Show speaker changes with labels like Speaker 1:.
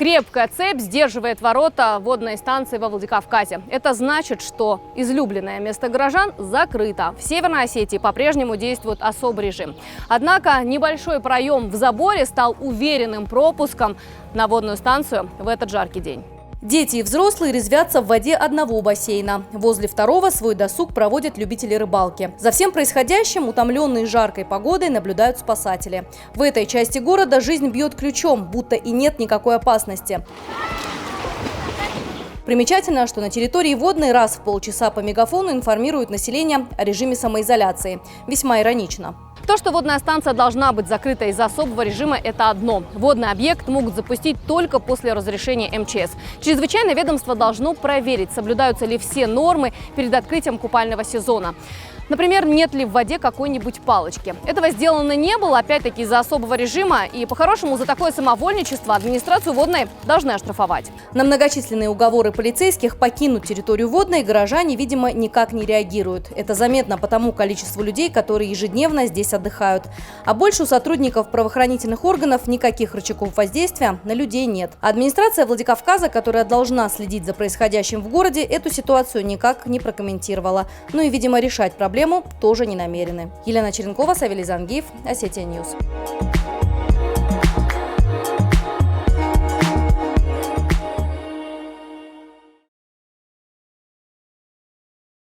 Speaker 1: Крепкая цепь сдерживает ворота водной станции во Владикавказе. Это значит, что излюбленное место горожан закрыто. В Северной Осетии по-прежнему действует особый режим. Однако небольшой проем в заборе стал уверенным пропуском на водную станцию в этот жаркий день. Дети и взрослые резвятся в воде одного бассейна. Возле второго свой досуг проводят любители рыбалки. За всем происходящим, утомленные жаркой погодой, наблюдают спасатели. В этой части города жизнь бьет ключом, будто и нет никакой опасности. Примечательно, что на территории водной раз в полчаса по мегафону информируют население о режиме самоизоляции. Весьма иронично. То, что водная станция должна быть закрыта из-за особого режима, это одно. Водный объект могут запустить только после разрешения МЧС. Чрезвычайное ведомство должно проверить, соблюдаются ли все нормы перед открытием купального сезона. Например, нет ли в воде какой-нибудь палочки. Этого сделано не было, опять-таки, из-за особого режима. И по-хорошему за такое самовольничество администрацию водной должны оштрафовать. На многочисленные уговоры полицейских покинуть территорию водной горожане, видимо, никак не реагируют. Это заметно по тому количеству людей, которые ежедневно здесь отдыхают. А больше у сотрудников правоохранительных органов никаких рычагов воздействия на людей нет. Администрация Владикавказа, которая должна следить за происходящим в городе, эту ситуацию никак не прокомментировала. Ну и, видимо, решать проблему тоже не намерены. Елена Черенкова, Савелий Зангиев, Осетия Ньюс.